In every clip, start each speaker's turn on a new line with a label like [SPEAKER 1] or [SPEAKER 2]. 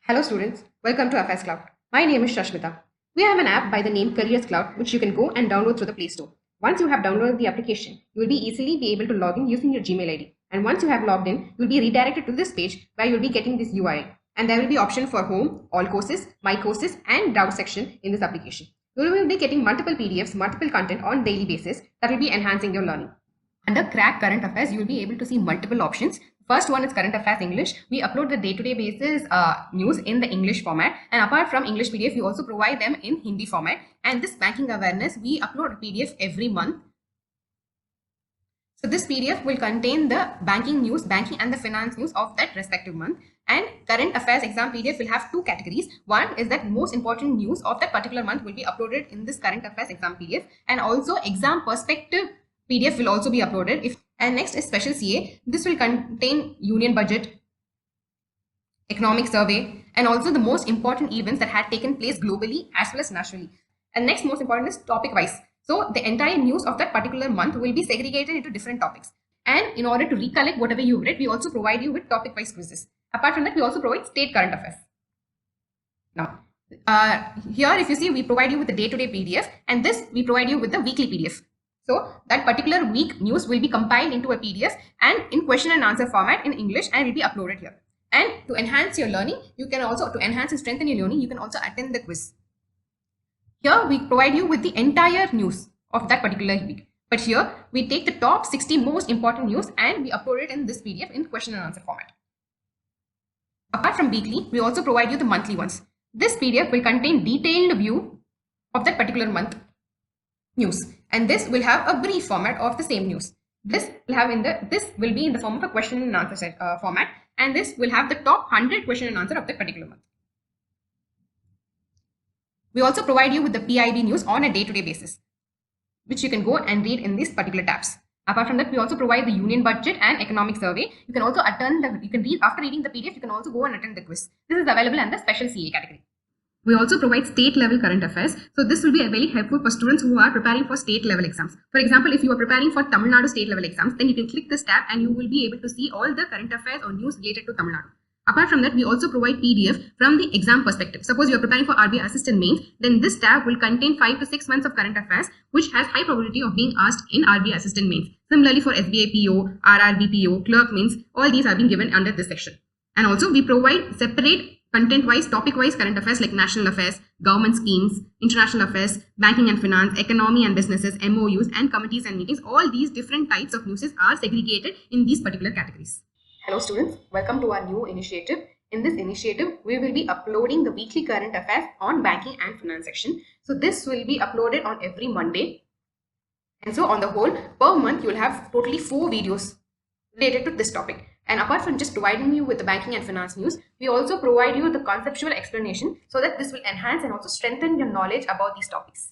[SPEAKER 1] Hello students, welcome to FS Cloud. My name is Shashmita. We have an app by the name Careers Cloud which you can go and download through the Play Store. Once you have downloaded the application, you will easily be able to log in using your Gmail ID. And once you have logged in, you will be redirected to this page where you will be getting this URL. And there will be option for home, all courses, my courses and download section in this application. You will be getting multiple PDFs, multiple content on daily basis that will be enhancing your learning. Under Crack Current Affairs, you will be able to see multiple options. First one is Current Affairs English. We upload the day-to-day basis news in the English format. And apart from English PDF, we also provide them in Hindi format. And this banking awareness, we upload a PDF every month. So this PDF will contain the banking news, banking and the finance news of that respective month. And Current Affairs exam PDF will have two categories. One is that most important news of that particular month will be uploaded in this Current Affairs exam PDF. And also exam perspective PDF will also be uploaded. And next is Special CA. This will contain Union Budget, Economic Survey, and also the most important events that had taken place globally as well as nationally. And next most important is topic wise. So the entire news of that particular month will be segregated into different topics. And in order to recollect whatever you've read, we also provide you with topic wise quizzes. Apart from that, we also provide state current affairs. Now, here if you see, we provide you with the day-to-day PDF, and this we provide you with the weekly PDF. So that particular week news will be compiled into a PDF and in question and answer format in English and will be uploaded here. And to enhance your learning, you can also, to enhance and strengthen your learning, you can also attend the quiz. Here we provide you with the entire news of that particular week. But here we take the top 60 most important news and we upload it in this PDF in question and answer format. Apart from weekly, we also provide you the monthly ones. This PDF will contain detailed view of that particular month news, and this will have a brief format of the same news. This will be in the form of a question and answer format, and this will have the top 100 question and answer of that particular month. We also provide you with the PIB news on a day-to-day basis, which you can go and read in these particular tabs. Apart from that, we also provide the Union Budget and Economic Survey. You can also attend you can read after reading the PDF. You can also go and attend the quiz. This is available in the Special CA category. We also provide state level current affairs. So this will be very helpful for students who are preparing for state level exams. For example, if you are preparing for Tamil Nadu state level exams, then you can click this tab and you will be able to see all the current affairs or news related to Tamil Nadu. Apart from that, we also provide PDF from the exam perspective. Suppose you are preparing for RBI Assistant Mains, then this tab will contain 5 to 6 months of current affairs, which has high probability of being asked in RBI Assistant Mains. Similarly, for SBI PO, RRB PO, Clerk Mains, all these are being given under this section. And also, we provide separate content-wise, topic-wise current affairs like national affairs, government schemes, international affairs, banking and finance, economy and businesses, MOUs, and committees and meetings. All these different types of news are segregated in these particular categories. Hello students, welcome to our new initiative. In this initiative, we will be uploading the weekly current affairs on banking and finance section. So this will be uploaded on every Monday. And so on the whole, per month, you will have totally 4 videos related to this topic. And apart from just providing you with the banking and finance news, we also provide you the conceptual explanation so that this will enhance and also strengthen your knowledge about these topics.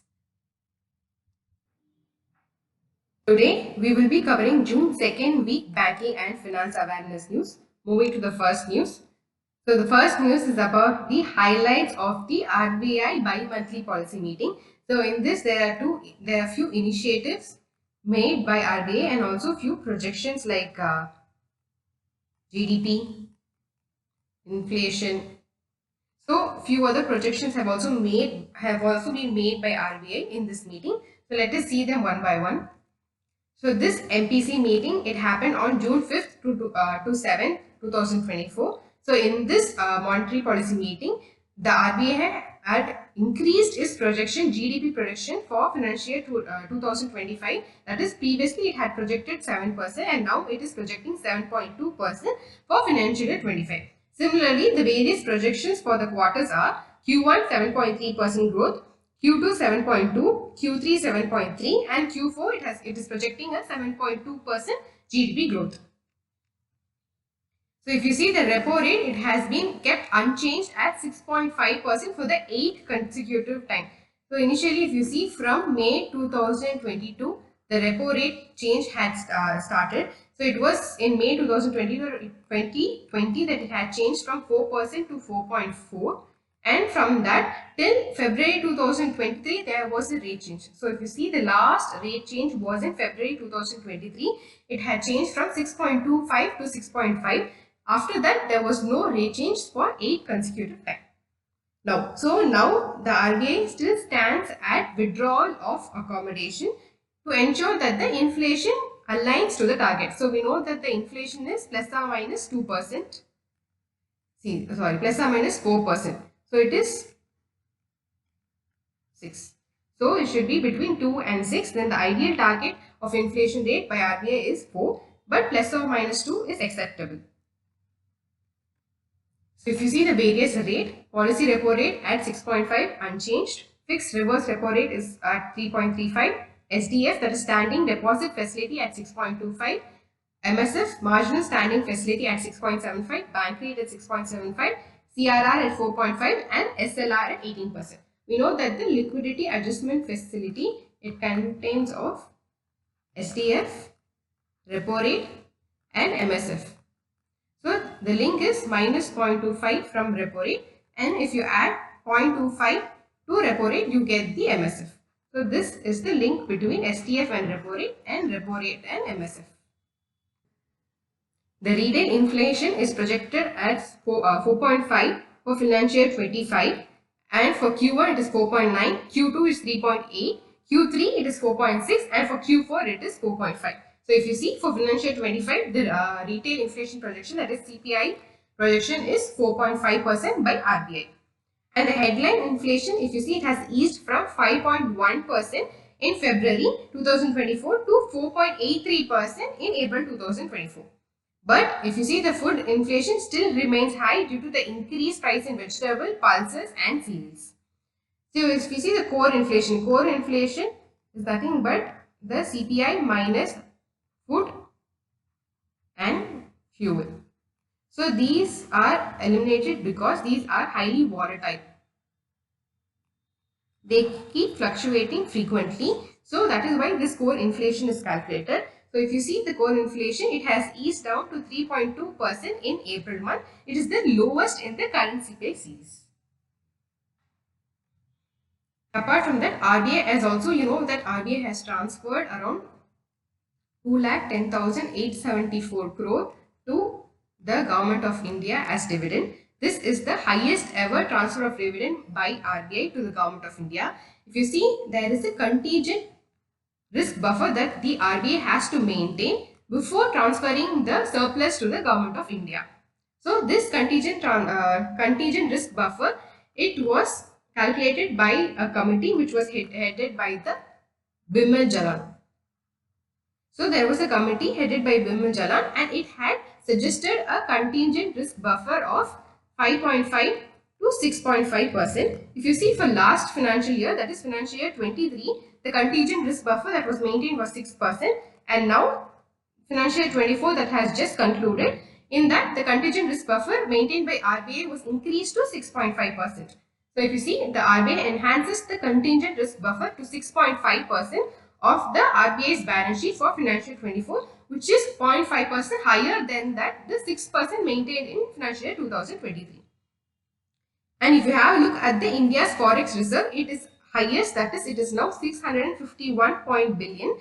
[SPEAKER 1] Today, we will be covering June 2nd week banking and finance awareness news. Moving to the first news. So the first news is about the highlights of the RBI bi-monthly policy meeting. So in this, there are few initiatives made by RBI and also few projections like GDP, inflation. So few other projections have also been made by RBI in this meeting. So let us see them one by one. So this MPC meeting, it happened on June 5th to 7, 2024. So in this monetary policy meeting, the RBI had increased its projection, GDP projection for financial year 2025. That is, previously it had projected 7% and now it is projecting 7.2% for financial year 25. Similarly, the various projections for the quarters are Q1 7.3% growth, Q2 7.2, Q3 7.3 and Q4 it is projecting a 7.2% GDP growth. So if you see the repo rate, it has been kept unchanged at 6.5% for the 8th consecutive time. So initially, if you see from May 2022, the repo rate change had started. So it was in May 2020 that it had changed from 4% to 4.4. And from that till February 2023, there was a rate change. So if you see, the last rate change was in February 2023. It had changed from 6.25 to 6.5. After that, there was no rate change for 8 consecutive times. Now the RBI still stands at withdrawal of accommodation to ensure that the inflation aligns to the target. So we know that the inflation is plus or minus 2%. Plus or minus 4%. So it is 6. So it should be between 2 and 6. Then the ideal target of inflation rate by RBI is 4, but plus or minus 2 is acceptable. So if you see the various rate, policy repo rate at 6.5 unchanged, fixed reverse repo rate is at 3.35, SDF, that is standing deposit facility, at 6.25, MSF, marginal standing facility, at 6.75, bank rate at 6.75, CRR at 4.5 and SLR at 18%. We know that the liquidity adjustment facility, it contains of SDF, repo rate and MSF. So the link is minus 0.25 from repo rate, and if you add 0.25 to repo rate, you get the MSF. So this is the link between SDF and repo rate and MSF. The retail inflation is projected at 4.5 for financial year 25, and for Q1 it is 4.9, Q2 is 3.8, Q3 it is 4.6, and for Q4 it is 4.5. So if you see for financial year 25, the retail inflation projection, that is CPI projection, is 4.5% by RBI. And the headline inflation, if you see, it has eased from 5.1% in February 2024 to 4.83% in April 2024. But if you see, the food inflation still remains high due to the increased price in vegetable, pulses and cereals. So if you see the core inflation is nothing but the CPI minus food and fuel. So these are eliminated because these are highly volatile. They keep fluctuating frequently. So that is why this core inflation is calculated. So if you see the core inflation, it has eased down to 3.2% in April month. It is the lowest in the current CPI series. Apart from that, RBI has also, you know that RBI has transferred around 2,10,874 crore to the Government of India as dividend. This is the highest ever transfer of dividend by RBI to the Government of India. If you see, there is a contingent risk buffer that the RBI has to maintain before transferring the surplus to the Government of India. So this contingent risk buffer, it was calculated by a committee which was headed by the Bimal Jalan. So there was a committee headed by Bimal Jalan, and it had suggested a contingent risk buffer of 5.5 to 6.5%. If you see for last financial year, that is financial year 23, the contingent risk buffer that was maintained was 6%, and now financial year 24 that has just concluded, in that the contingent risk buffer maintained by RBI was increased to 6.5%. So if you see, the RBI enhances the contingent risk buffer to 6.5% of the RBI's balance sheet for financial 24, which is 0.5% higher than that the 6% maintained in financial year 2023. And if you have a look at the India's forex reserve, it is highest, that is, it is now 651 billion.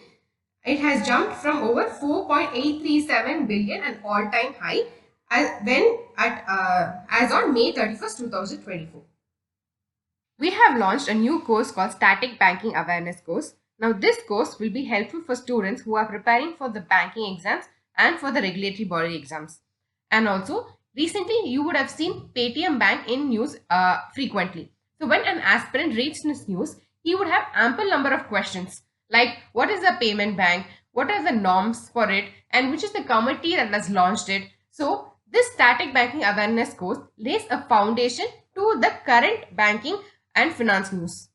[SPEAKER 1] It has jumped from over 4.837 billion, an all-time high, as on May 31st, 2024. We have launched a new course called Static Banking Awareness course. Now this course will be helpful for students who are preparing for the banking exams and for the regulatory body exams. And also, recently you would have seen Paytm Bank in news frequently. So when an aspirant reads this news, he would have ample number of questions like what is a payment bank, what are the norms for it, and which is the committee that has launched it. So this Static Banking Awareness course lays a foundation to the current banking and finance news.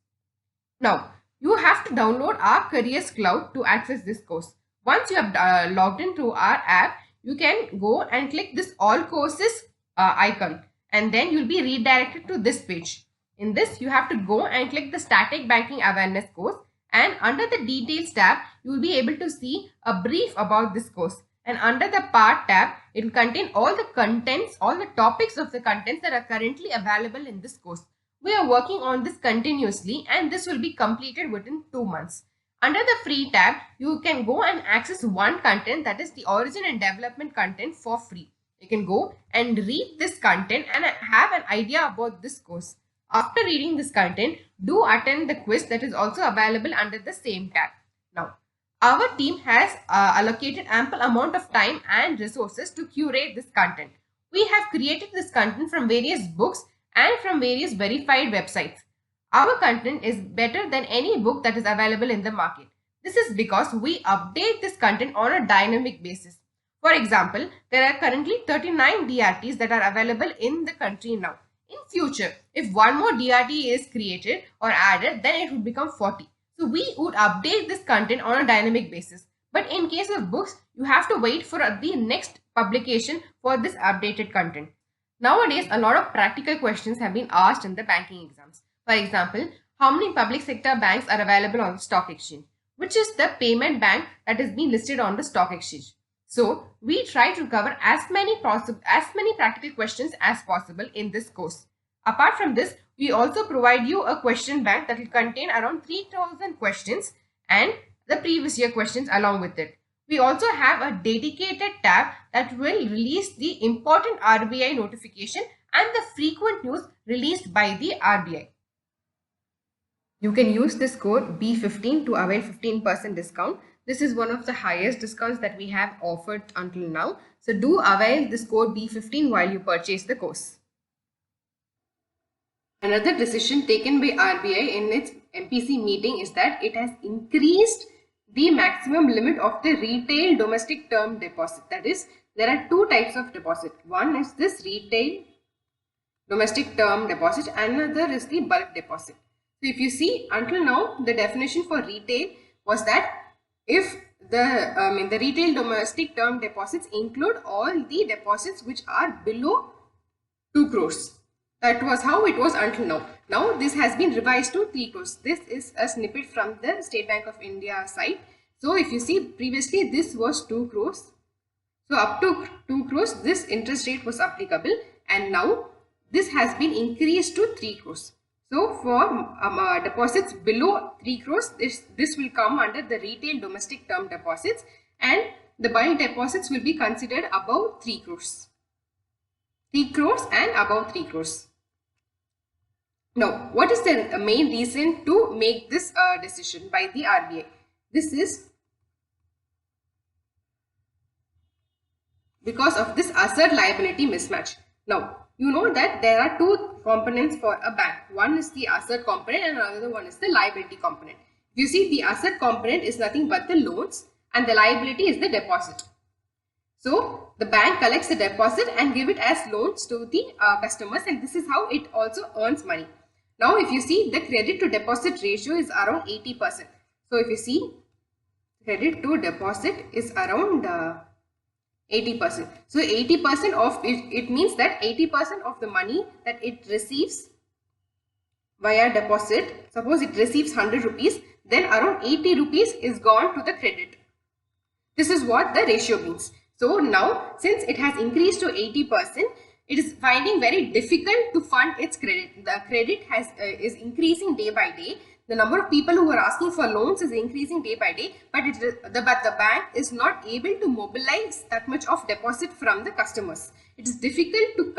[SPEAKER 1] Now, you have to download our Careers Cloud to access this course. Once you have logged into our app, you can go and click this All Courses icon, and then you'll be redirected to this page. In this, you have to go and click the Static Banking Awareness course, and under the Details tab, you will be able to see a brief about this course. And under the Part tab, it will contain all the contents, all the topics of the contents that are currently available in this course. We are working on this continuously, and this will be completed within 2 months. Under the Free tab, you can go and access one content, that is the origin and development content, for free. You can go and read this content and have an idea about this course. After reading this content, do attend the quiz that is also available under the same tab. Now, our team has allocated ample amount of time and resources to curate this content. We have created this content from various books and from various verified websites. Our content is better than any book that is available in the market. This is because we update this content on a dynamic basis. For example, there are currently 39 DRTs that are available in the country now. In future, if one more DRT is created or added, then it would become 40. So we would update this content on a dynamic basis. But in case of books, you have to wait for the next publication for this updated content. Nowadays, a lot of practical questions have been asked in the banking exams. For example, how many public sector banks are available on the stock exchange? Which is the payment bank that is being listed on the stock exchange? So, we try to cover as many practical questions as possible in this course. Apart from this, we also provide you a question bank that will contain around 3000 questions and the previous year questions along with it. We also have a dedicated tab that will release the important RBI notification and the frequent news released by the RBI. You can use this code B15 to avail 15% discount. This is one of the highest discounts that we have offered until now. So do avail this code B15 while you purchase the course. Another decision taken by RBI in its MPC meeting is that it has increased the maximum limit of the retail domestic term deposit. That is, there are two types of deposit. One is this retail domestic term deposit, another is the bulk deposit. So if you see, until now the definition for retail was that if the retail domestic term deposits include all the deposits which are below 2 crores. That was how it was until now. Now this has been revised to 3 crores. This is a snippet from the State Bank of India site. So if you see, previously this was 2 crores. So up to 2 crores this interest rate was applicable, and now this has been increased to 3 crores. So for deposits below 3 crores, this will come under the retail domestic term deposits, and the bulk deposits will be considered above 3 crores. 3 crores and above 3 crores. Now, what is the main reason to make this decision by the RBI? This is because of this asset liability mismatch. Now, you know that there are two components for a bank. One is the asset component and another one is the liability component. You see, the asset component is nothing but the loans and the liability is the deposit. So, the bank collects the deposit and give it as loans to the customers, and this is how it also earns money. Now, if you see, the credit to deposit ratio is around 80%. So, if you see, credit to deposit is around 80%. So 80% of it means that 80% of the money that it receives via deposit, suppose it receives 100 rupees, then around 80 rupees is gone to the credit. This is what the ratio means. So now, since it has increased to 80%, it is finding very difficult to fund its credit. The credit is increasing day by day. The number of people who are asking for loans is increasing day by day, but the bank is not able to mobilize that much of deposit from the customers. It is difficult to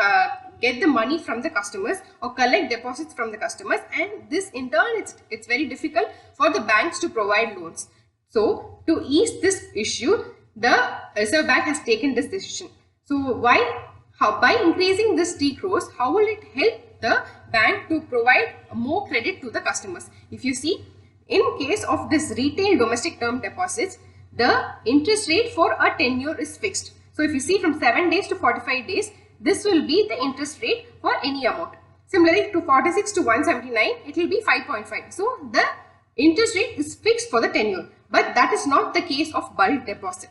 [SPEAKER 1] get the money from the customers or collect deposits from the customers, and this in turn it's very difficult for the banks to provide loans. So to ease this issue, the Reserve Bank has taken this decision. So by increasing this 3 crores, how will it help the bank to provide more credit to the customers? If you see, in case of this retail domestic term deposits, the interest rate for a tenure is fixed. So if you see, from 7 days to 45 days, this will be the interest rate for any amount. Similarly, to 46 to 179, it will be 5.5. So the interest rate is fixed for the tenure, but that is not the case of bulk deposit.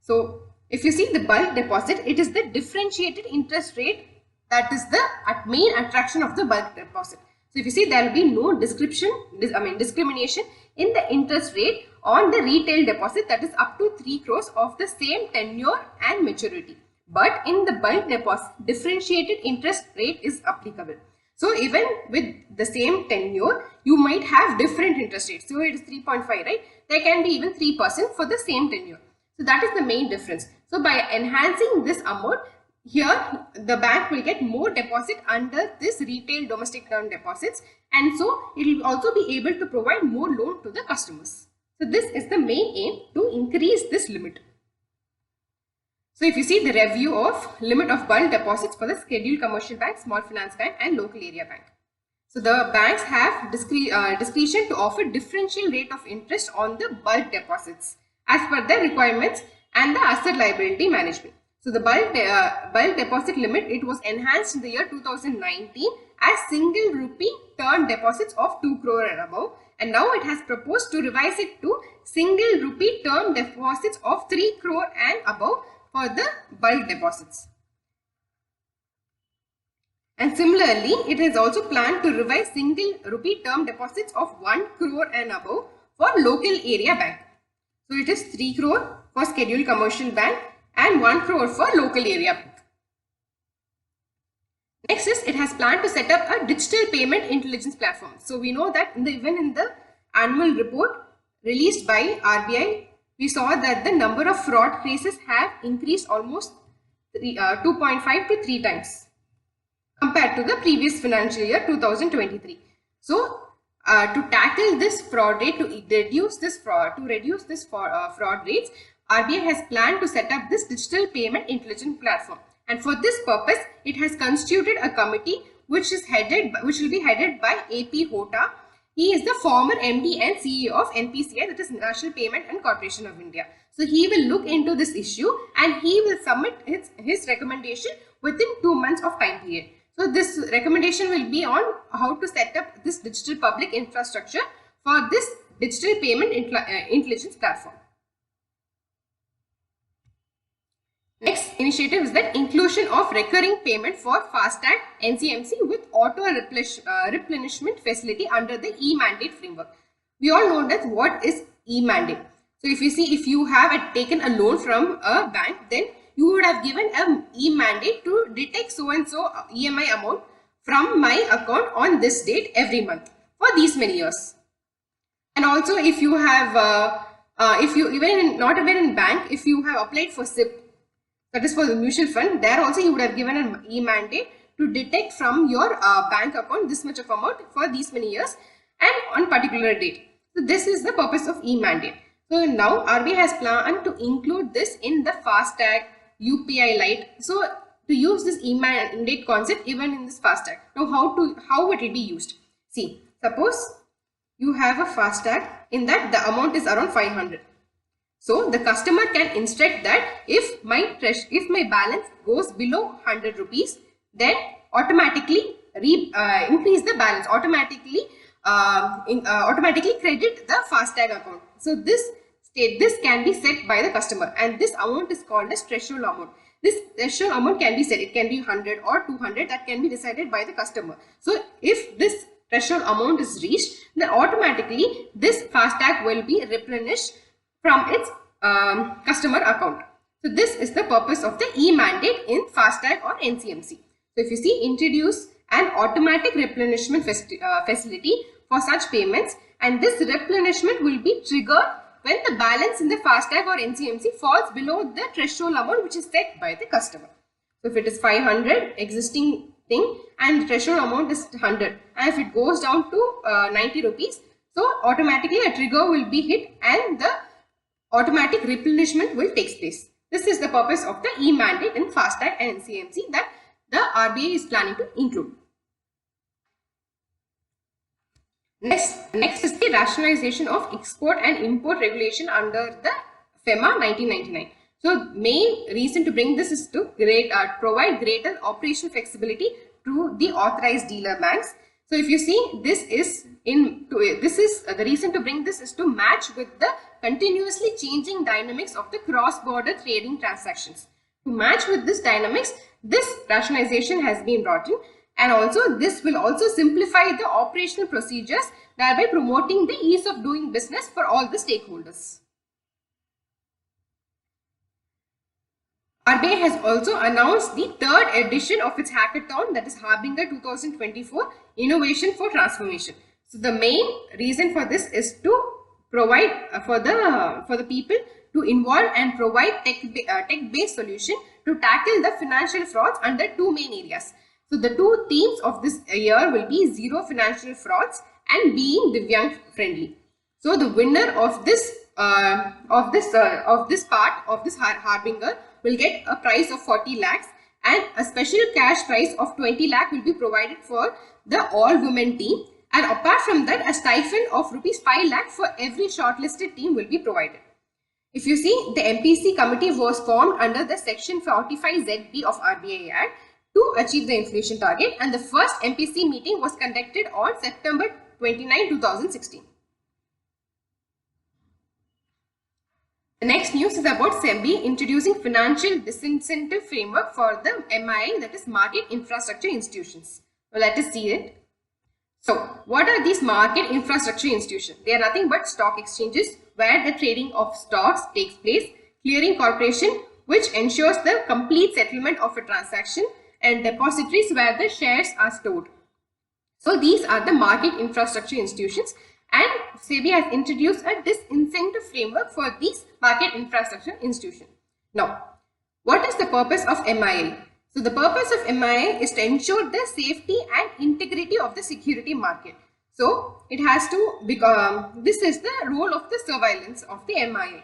[SPEAKER 1] So if you see the bulk deposit, it is the differentiated interest rate that is the main attraction of the bulk deposit. So if you see, there will be no discrimination in the interest rate on the retail deposit, that is up to 3 crores of the same tenure and maturity. But in the bulk deposit, differentiated interest rate is applicable. So even with the same tenure, you might have different interest rates. So it is 3.5, right? There can be even 3% for the same tenure. So that is the main difference. So by enhancing this amount, here the bank will get more deposit under this retail domestic term deposits, and so it will also be able to provide more loan to the customers. So this is the main aim, to increase this limit. So if you see the review of limit of bulk deposits for the scheduled commercial bank, small finance bank and local area bank. So the banks have discretion to offer differential rate of interest on the bulk deposits as per their requirements and the asset liability management. So the bulk deposit limit, it was enhanced in the year 2019 as single rupee term deposits of 2 crore and above, and now it has proposed to revise it to single rupee term deposits of 3 crore and above for the bulk deposits. And similarly, it is also planned to revise single rupee term deposits of 1 crore and above for local area bank. So it is 3 crore for scheduled commercial bank and 1 crore for local area bank. Next is, it has planned to set up a digital payment intelligence platform. So we know that even in the annual report released by RBI, we saw that the number of fraud cases have increased almost 2.5 to 3 times compared to the previous financial year 2023. So to tackle this fraud rate, to reduce this fraud rates, RBI has planned to set up this digital payment intelligence platform, and for this purpose it has constituted a committee which will be headed by AP Hota. He is the former MD and CEO of NPCI, that is National Payment and Corporation of India. So he will look into this issue and he will submit his recommendation within 2 months of time period. So this recommendation will be on how to set up this digital public infrastructure for this digital payment intelligence platform. Next initiative is that inclusion of recurring payment for FASTag NCMC with auto replenishment facility under the e-mandate framework. We all know that what is e-mandate. So if you see, if you have taken a loan from a bank, then you would have given an e-mandate to detect so and so EMI amount from my account on this date every month for these many years. And also, if you have, if you not even in bank, if you have applied for SIP, that is for the mutual fund, there also you would have given an e-mandate to detect from your bank account this much of amount for these many years and on particular date. So this is the purpose of e-mandate. So now RBI has planned to include this in the FASTag, UPI Lite. So to use this e-mandate concept even in this FASTag. Now how it will be used? See, suppose you have a FASTag, in that the amount is around 500. So the customer can instruct that if my balance goes below 100 rupees, then automatically increase the balance, automatically credit the FASTag account. So this can be set by the customer, and this amount is called as threshold amount. This threshold amount can be set, it can be 100 or 200, that can be decided by the customer. So if this threshold amount is reached, then automatically this FASTag will be replenished from its customer account. So this is the purpose of the e-mandate in FASTag or NCMC. So if you see, introduce an automatic replenishment facility for such payments, and this replenishment will be triggered when the balance in the FASTag or NCMC falls below the threshold amount which is set by the customer. So if it is 500 existing thing and the threshold amount is 100, and if it goes down to 90 rupees, so automatically a trigger will be hit and the automatic replenishment will take place. This is the purpose of the e-mandate in FASTag and NCMC that the RBI is planning to include. Next is the rationalization of export and import regulation under the FEMA 1999. So main reason to bring this is to provide greater operational flexibility to the authorized dealer banks. So if you see, the reason to bring this is to match with the continuously changing dynamics of the cross-border trading transactions. To match with this dynamics, this rationalization has been brought in, and also this will also simplify the operational procedures, thereby promoting the ease of doing business for all the stakeholders. RBI has also announced the 3rd edition of its hackathon, that is Harbinger 2024 Innovation for Transformation. So the main reason for this is to provide for the people to involve and provide tech-based solution to tackle the financial frauds under two main areas. So the two themes of this year will be zero financial frauds and being Divyang friendly. So the winner of this Harbinger will get a prize of 40 lakhs and a special cash prize of 20 lakh will be provided for the all women team, and apart from that a stipend of rupees 5 lakh for every shortlisted team will be provided. If you see, the MPC committee was formed under the section 45ZB of RBI Act to achieve the inflation target, and the first MPC meeting was conducted on September 29, 2016. The next news is about SEBI introducing financial disincentive framework for the MII, that is market infrastructure institutions. Well, let us see it. So, what are these market infrastructure institutions? They are nothing but stock exchanges where the trading of stocks takes place, clearing corporation which ensures the complete settlement of a transaction, and depositories where the shares are stored. So, these are the market infrastructure institutions, and SEBI has introduced a disincentive framework for these market infrastructure institutions. Now, what is the purpose of MII? So, the purpose of MII is to ensure the safety and integrity of the security market. So, it has to become, this is the role of the surveillance of the MII.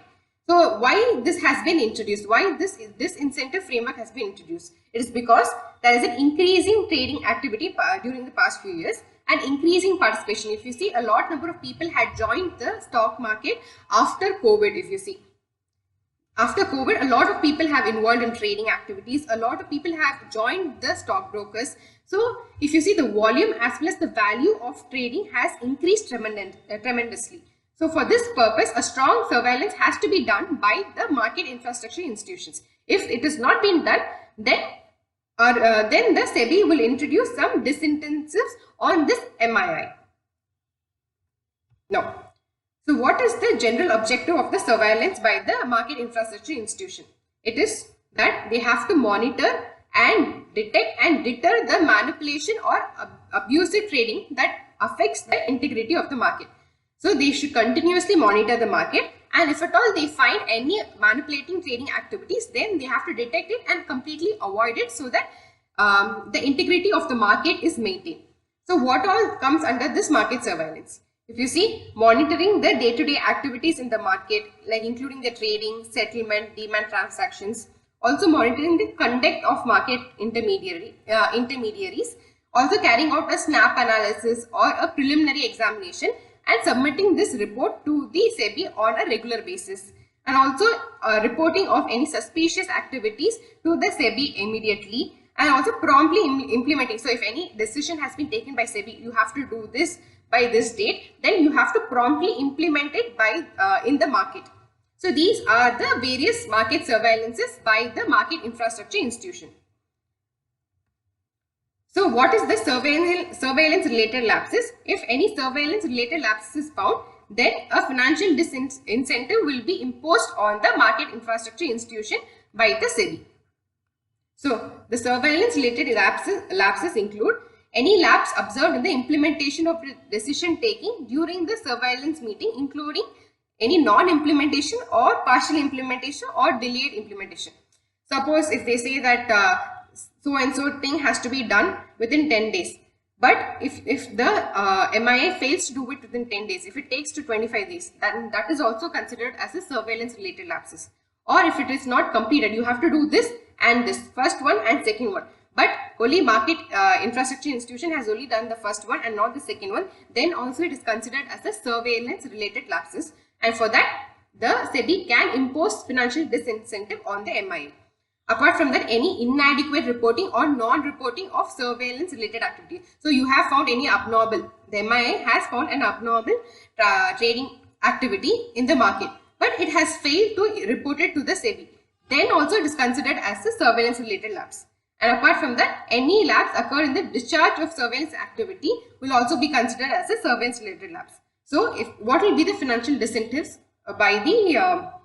[SPEAKER 1] So, why this has been introduced? Why this incentive framework has been introduced? It is because there is an increasing trading activity during the past few years and increasing participation. If you see, a lot number of people had joined the stock market after COVID. If you see, after COVID, a lot of people have involved in trading activities. A lot of people have joined the stockbrokers. So, if you see, the volume as well as the value of trading has increased tremendously. So, for this purpose, a strong surveillance has to be done by the market infrastructure institutions. If it is not being done, then the SEBI will introduce some disincentives on this MII. Now, so what is the general objective of the surveillance by the market infrastructure institution? It is that they have to monitor and detect and deter the manipulation or abusive trading that affects the integrity of the market. So they should continuously monitor the market, and if at all they find any manipulating trading activities, then they have to detect it and completely avoid it so that the integrity of the market is maintained. So what all comes under this market surveillance? If you see, monitoring the day-to-day activities in the market, like including the trading, settlement, demand transactions, also monitoring the conduct of market intermediaries, also carrying out a snap analysis or a preliminary examination and submitting this report to the SEBI on a regular basis, and also reporting of any suspicious activities to the SEBI immediately, and also promptly implementing. So if any decision has been taken by SEBI, you have to do this by this date, then you have to promptly implement it by in the market. So these are the various market surveillances by the market infrastructure institution. So what is the surveillance related lapses? If any surveillance related lapses is found, then a financial disincentive will be imposed on the market infrastructure institution by the SEBI. So the surveillance related lapses include any lapse observed in the implementation of decision taking during the surveillance meeting, including any non-implementation or partial implementation or delayed implementation. Suppose if they say that so and so thing has to be done within 10 days. But if the MIA fails to do it within 10 days, if it takes to 25 days, then that is also considered as a surveillance related lapses. Or if it is not completed, you have to do this and this, first one and second one. But only market infrastructure institution has only done the first one and not the second one, then also it is considered as a surveillance related lapses. And for that, the SEBI can impose financial disincentive on the MIA. Apart from that, any inadequate reporting or non-reporting of surveillance related activity. So you have found any abnormal, the MIA has found an abnormal trading activity in the market, but it has failed to report it to the SEBI. Then also it is considered as a surveillance related lapse. And apart from that, any lapse occurred in the discharge of surveillance activity will also be considered as a surveillance related lapse. So what will be the financial disincentives by the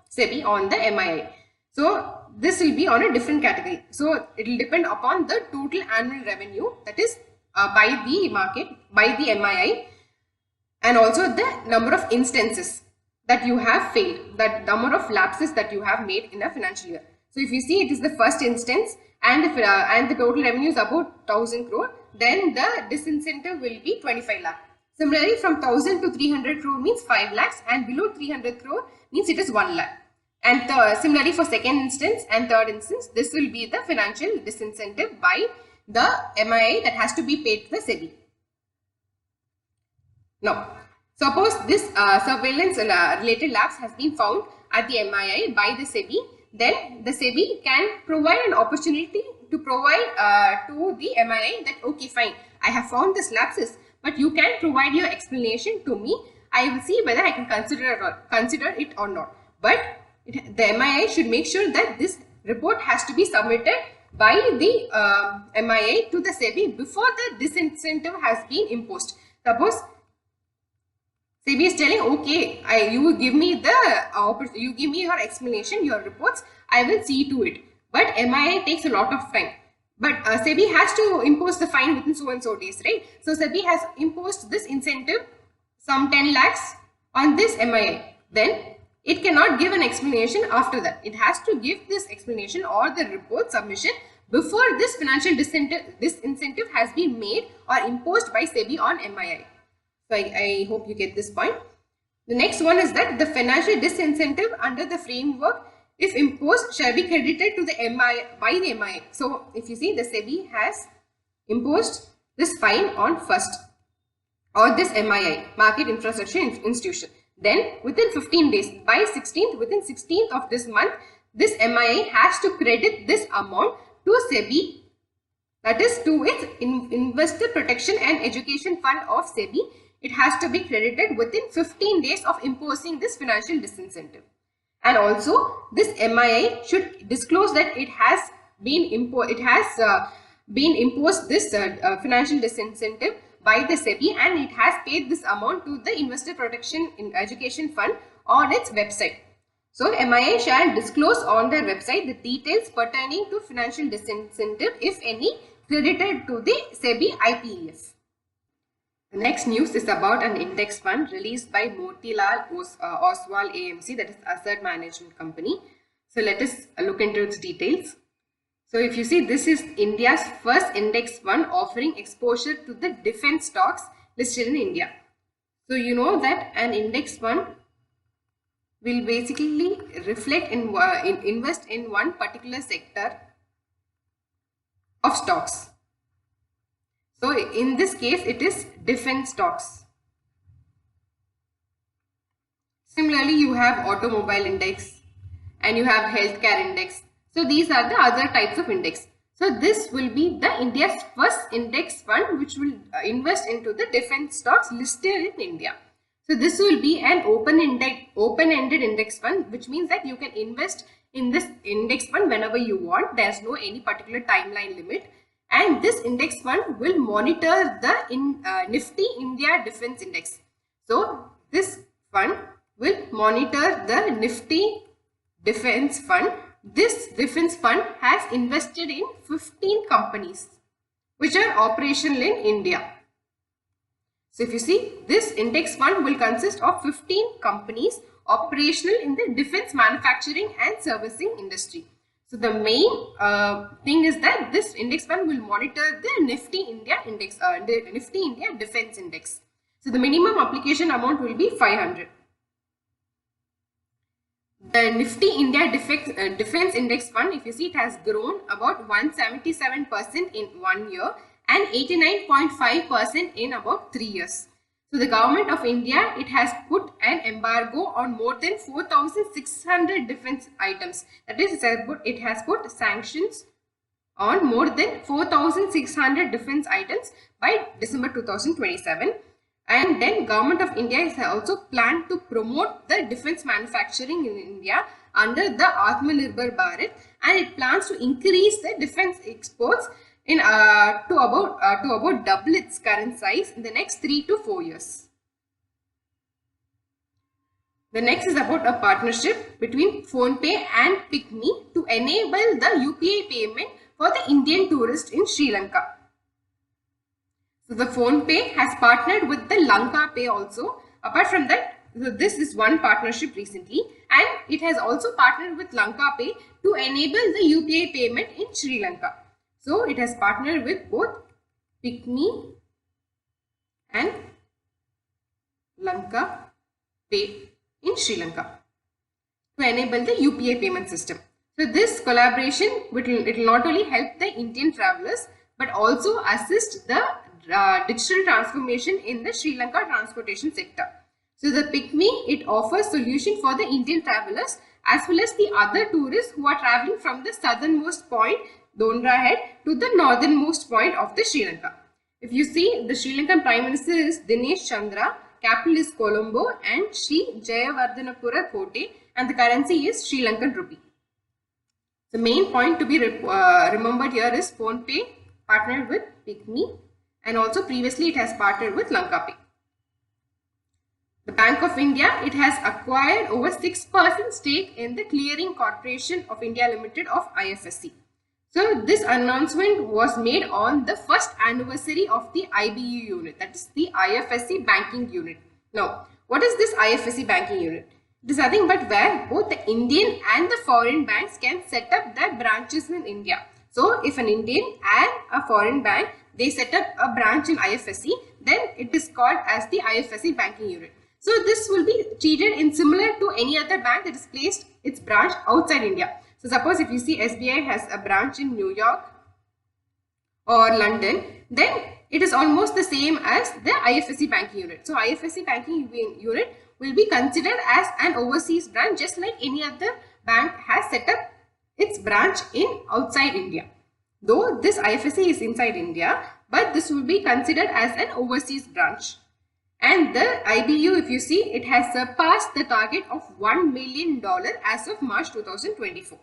[SPEAKER 1] SEBI on the MIA? So this will be on a different category. So it will depend upon the total annual revenue, that is by the market, by the MII, and also the number of instances that you have failed, that number of lapses that you have made in a financial year. So if you see, it is the first instance and the total revenue is about 1000 crore, then the disincentive will be 25 lakh. Similarly, from 1000 to 300 crore means 5 lakhs, and below 300 crore means it is 1 lakh. And similarly for second instance and third instance, this will be the financial disincentive by the MIA that has to be paid to the SEBI. Now, suppose this surveillance related lapse has been found at the MIA by the SEBI, then the SEBI can provide an opportunity to provide to the MIA that, okay, fine, I have found this lapses, but you can provide your explanation to me. I will see whether I can consider it or not. But the MIA should make sure that this report has to be submitted by the MIA to the SEBI before the disincentive has been imposed. Suppose SEBI is telling, okay, you give me your explanation, your reports, I will see to it. But MIA takes a lot of time. But SEBI has to impose the fine within so and so days, right? So SEBI has imposed this incentive, some 10 lakhs on this MIA. Then it cannot give an explanation after that. It has to give this explanation or the report submission before this financial disincentive has been made or imposed by SEBI on MIA. So I hope you get this point. The next one is that the financial disincentive under the framework, if imposed, shall be credited to the MIA by the MIA. So if you see, the SEBI has imposed this fine on first, or this MII, Market Infrastructure Institution. Then within 15 days, by 16th, within 16th of this month, this MIA has to credit this amount to SEBI, that is to its Investor Protection and Education Fund of SEBI. It has to be credited within 15 days of imposing this financial disincentive. And also this MIA should disclose that it has been imposed this financial disincentive by the SEBI, and it has paid this amount to the Investor Protection and Education Fund on its website. So MIA shall disclose on their website the details pertaining to financial disincentive, if any, credited to the SEBI IPEF. The next news is about an index fund released by Motilal Oswal AMC, that is Asset Management Company. So let us look into its details. So if you see, this is India's first index fund offering exposure to the defense stocks listed in India. So you know that an index fund will basically reflect invest in one particular sector of stocks. So in this case, it is defense stocks. Similarly, you have automobile index and you have healthcare index. So these are the other types of index. So this will be the India's first index fund which will invest into the defense stocks listed in India. So this will be an open-ended index fund, which means that you can invest in this index fund whenever you want. There's no any particular timeline limit. And this index fund will monitor the Nifty India Defense Index. So this fund will monitor the Nifty Defense Fund. This defense fund has invested in 15 companies which are operational in India. So if you see, this index fund will consist of 15 companies operational in the defense manufacturing and servicing industry. So the main thing is that this index fund will monitor the Nifty India Index, the Nifty India Defense Index. So the minimum application amount will be 500. The Nifty India Defense Index Fund, if you see, it has grown about 177% in 1 year and 89.5% in about 3 years. So the government of India, it has put an embargo on more than 4,600 defense items. That is, it has put sanctions on more than 4,600 defense items by December 2027. And then government of India has also planned to promote the defense manufacturing in India under the Atmanirbhar Bharat, and it plans to increase the defense exports in to about double its current size in the next 3 to 4 years. The next is about a partnership between PhonePe and PickMe to enable the UPI payment for the Indian tourist in Sri Lanka. So the PhonePe has partnered with the Lanka Pay also. Apart from that, so this is one partnership recently, and it has also partnered with Lanka Pay to enable the UPI payment in Sri Lanka. So it has partnered with both PickMe and Lanka Pay in Sri Lanka to enable the UPI payment system. So this collaboration it will not only help the Indian travelers but also assist the digital transformation in the Sri Lanka transportation sector. So the PickMe, it offers solution for the Indian travelers as well as the other tourists who are traveling from the southernmost point, Dondra Head, to the northernmost point of the Sri Lanka. If you see, the Sri Lankan Prime Minister is Dinesh Chandra, capital is Colombo, and Sri Jayawardhanapura Kotte, and the currency is Sri Lankan rupee. The main point to be remembered here is PhonePe partnered with PickMe, and also previously it has partnered with Lanka Pay. The Bank of India, it has acquired over 6% stake in the Clearing Corporation of India Limited of IFSC. So this announcement was made on the first anniversary of the IBU unit, that is the IFSC banking unit. Now, what is this IFSC banking unit? It is nothing but where both the Indian and the foreign banks can set up their branches in India. So if an Indian and a foreign bank, they set up a branch in IFSC, then it is called as the IFSC banking unit. So this will be treated in similar to any other bank that is placed its branch outside India. So suppose if you see SBI has a branch in New York or London, then it is almost the same as the IFSC banking unit. So IFSC banking unit will be considered as an overseas branch, just like any other bank has set up its branch in outside India. Though this IFSC is inside India, but this will be considered as an overseas branch. And the IBU, if you see, it has surpassed the target of $1 million as of March 2024.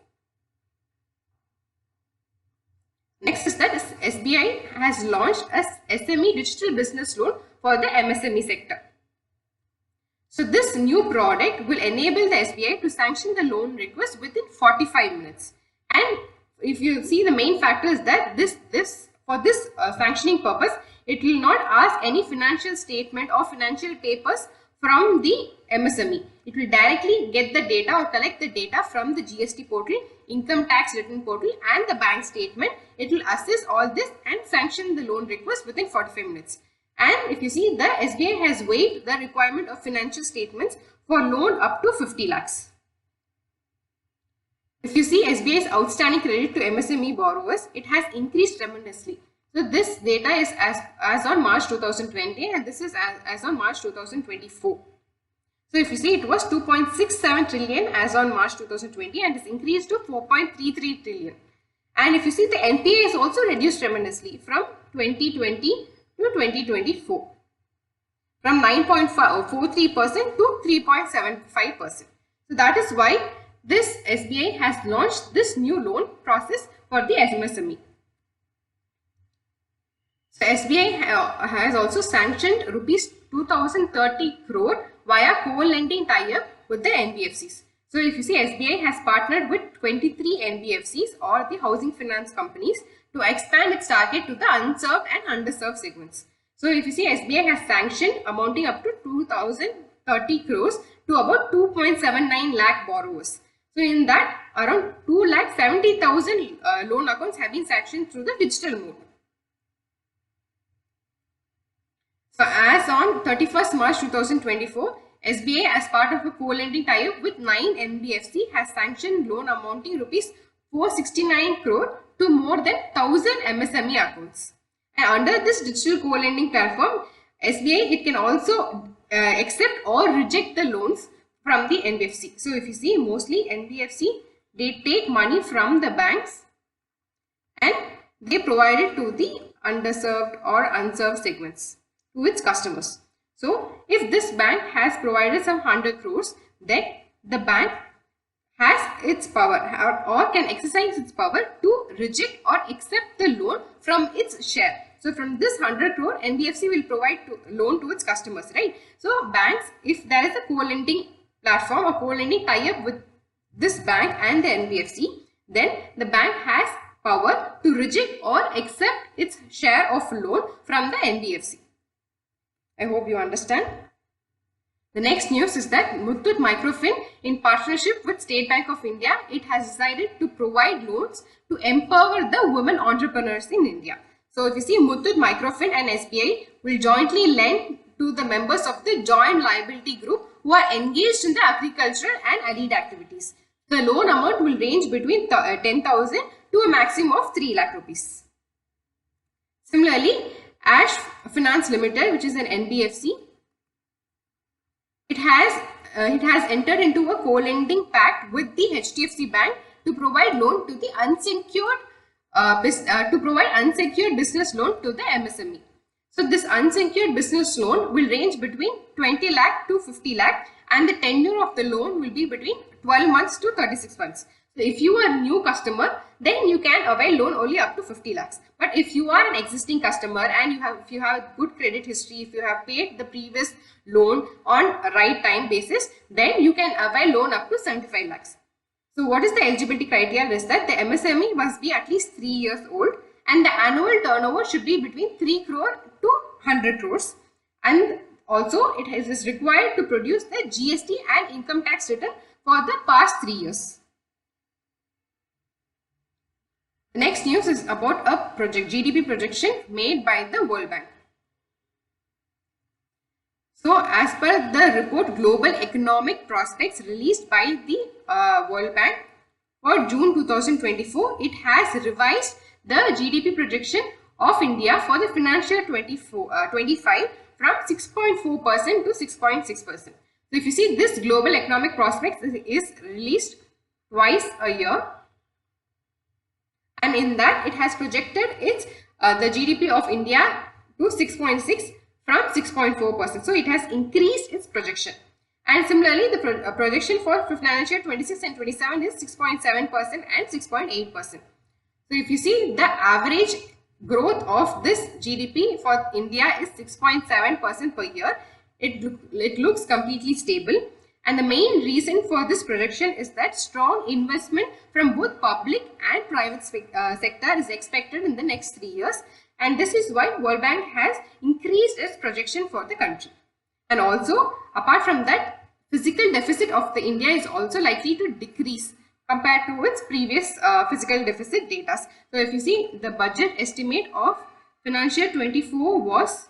[SPEAKER 1] Next is that SBI has launched a SME digital business loan for the MSME sector. So this new product will enable the SBI to sanction the loan request within 45 minutes. And if you see, the main factor is that for this sanctioning purpose, it will not ask any financial statement or financial papers from the MSME. It will directly get the data or collect the data from the GST portal, income tax return portal, and the bank statement. It will assess all this and sanction the loan request within 45 minutes. And if you see, the SBI has waived the requirement of financial statements for loan up to 50 lakhs. If you see SBI's outstanding credit to MSME borrowers, it has increased tremendously. So this data is as on March 2020, and this is as on March 2024. So if you see, it was 2.67 trillion as on March 2020 and is increased to 4.33 trillion. And if you see, the NPA is also reduced tremendously from 2020 to 2024, from 9.43% to 3.75%. So that is why this SBI has launched this new loan process for the MSME. So SBI has also sanctioned rupees 2030 crore via co-lending tie-up with the NBFCs. So if you see, SBI has partnered with 23 NBFCs or the housing finance companies to expand its target to the unserved and underserved segments. So if you see, SBI has sanctioned amounting up to 2030 crores to about 2.79 lakh borrowers. So in that, around 2,70,000 loan accounts have been sanctioned through the digital mode. So as on 31st March 2024, SBI, as part of a co-lending tie-up with 9 NBFC, has sanctioned loan amounting rupees 469 crore to more than 1,000 MSME accounts. And under this digital co-lending platform, SBI, it can also accept or reject the loans from the NBFC. So if you see, mostly NBFC, they take money from the banks and they provide it to the underserved or unserved segments, to its customers. So if this bank has provided some 100 crores, then the bank has its power or can exercise its power to reject or accept the loan from its share. So from this 100 crore, NBFC will provide loan to its customers, right? So banks, if there is a co-lending platform or co-lending tie-up with this bank and the NBFC, then the bank has power to reject or accept its share of loan from the NBFC. I hope you understand. The next news is that Muthoot Microfinance, in partnership with State Bank of India, it has decided to provide loans to empower the women entrepreneurs in India. So if you see, Muthoot Microfinance and SBI will jointly lend to the members of the joint liability group who are engaged in the agricultural and allied activities. The loan amount will range between 10,000 to a maximum of 3 lakh rupees. Similarly, Ash Finance Limited, which is an NBFC, it has entered into a co-lending pact with the HDFC Bank to provide loan to the unsecured business loan to the MSME. So this unsecured business loan will range between 20 lakh to 50 lakh, and the tenure of the loan will be between 12 months to 36 months. So if you are a new customer, then you can avail loan only up to 50 lakhs. But if you are an existing customer and if you have good credit history, if you have paid the previous loan on a right time basis, then you can avail loan up to 75 lakhs. So what is the eligibility criteria is that the MSME must be at least 3 years old and the annual turnover should be between 3 crore to 100 crores. And also it is required to produce the GST and income tax return for the past 3 years. The next news is about a GDP projection made by the World Bank. So as per the report Global Economic Prospects released by the World Bank for June 2024, it has revised the GDP projection of India for the financial year 25 from 6.4% to 6.6%. So if you see, this Global Economic Prospects is released twice a year, and in that it has projected its the GDP of India to 6.6 from 6.4%. So it has increased its projection. And similarly, the projection for financial year 26 and 27 is 6.7% and 6.8%. So if you see, the average growth of this GDP for India is 6.7% per year. It looks completely stable. And the main reason for this projection is that strong investment from both public and private sector is expected in the next 3 years. And this is why World Bank has increased its projection for the country. And also, apart from that, physical deficit of the India is also likely to decrease compared to its previous physical deficit data. So if you see, the budget estimate of financial year 24 was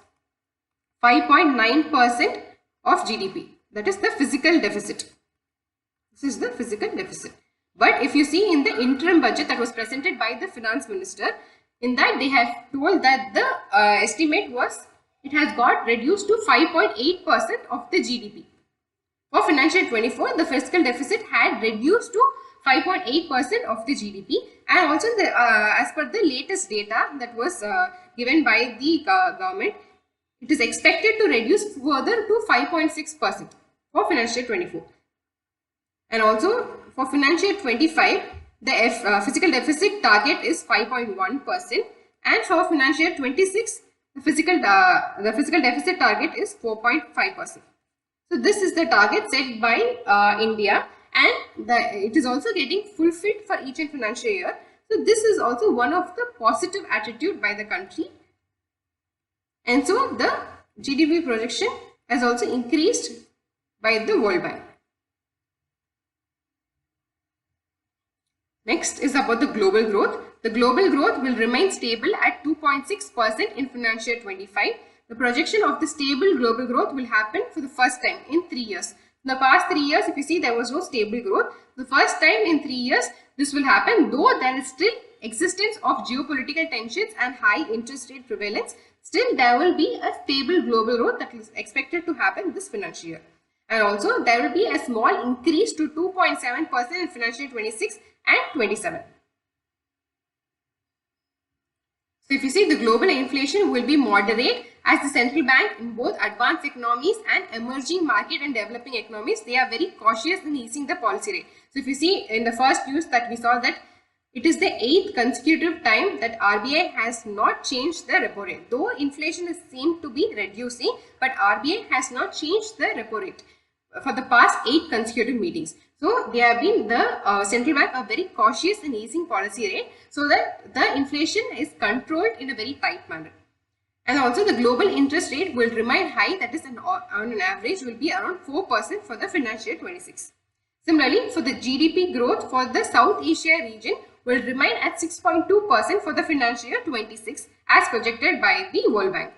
[SPEAKER 1] 5.9% of GDP. That is the physical deficit. This is the physical deficit. But if you see in the interim budget that was presented by the finance minister, in that they have told that the estimate was, it has got reduced to 5.8% of the GDP. For financial year 24, the fiscal deficit had reduced to 5.8% of the GDP, and also as per the latest data that was given by the government, it is expected to reduce further to 5.6% for financial year 24. And also for financial year 25, the physical deficit target is 5.1%, and for financial year 26, the physical deficit target is 4.5%. So this is the target set by India, and it is also getting fulfilled for each and financial year. So this is also one of the positive attitude by the country. And so the GDP projection has also increased by the World Bank. Next is about the global growth. The global growth will remain stable at 2.6% in financial year 25. The projection of the stable global growth will happen for the first time in 3 years. In the past 3 years, if you see, there was no stable growth. The first time in 3 years, this will happen, though there is still existence of geopolitical tensions and high interest rate prevalence. Still, there will be a stable global growth that is expected to happen this financial year. And also, there will be a small increase to 2.7% in financial year 26 and 27. So if you see, the global inflation will be moderate as the central bank in both advanced economies and emerging market and developing economies, they are very cautious in easing the policy rate. So if you see in the first news that we saw that it is the 8th consecutive time that RBI has not changed the repo rate. Though inflation is seemed to be reducing, but RBI has not changed the repo rate for the past 8 consecutive meetings. So they have been, the central bank are very cautious in easing policy rate so that the inflation is controlled in a very tight manner. And also the global interest rate will remain high, that is on an average will be around 4% for the financial year 26. Similarly, for the GDP growth for the South Asia region will remain at 6.2% for the financial year 26 as projected by the World Bank.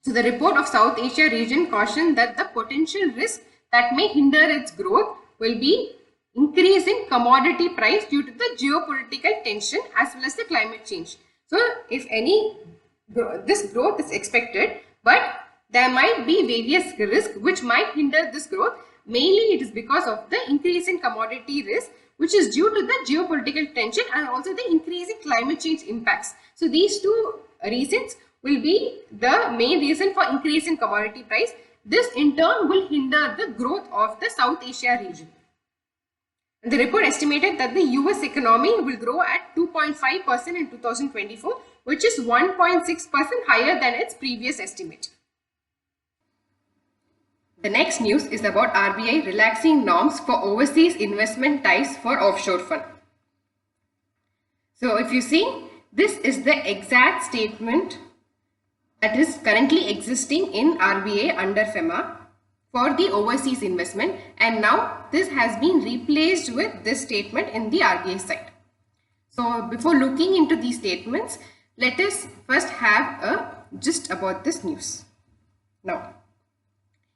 [SPEAKER 1] So the report of South Asia region cautioned that the potential risk that may hinder its growth will be increase in commodity price due to the geopolitical tension as well as the climate change. So if any, this growth is expected, but there might be various risks which might hinder this growth. Mainly it is because of the increase in commodity risk, which is due to the geopolitical tension and also the increase in climate change impacts. So these two reasons will be the main reason for increase in commodity price. This in turn will hinder the growth of the South Asia region. And the report estimated that the US economy will grow at 2.5% in 2024, which is 1.6% higher than its previous estimate. The next news is about RBI relaxing norms for overseas investment ties for offshore fund. So if you see, this is the exact statement that is currently existing in RBI under FEMA for the overseas investment, and now this has been replaced with this statement in the RBI side. So before looking into these statements, let us first have a gist about this news. Now,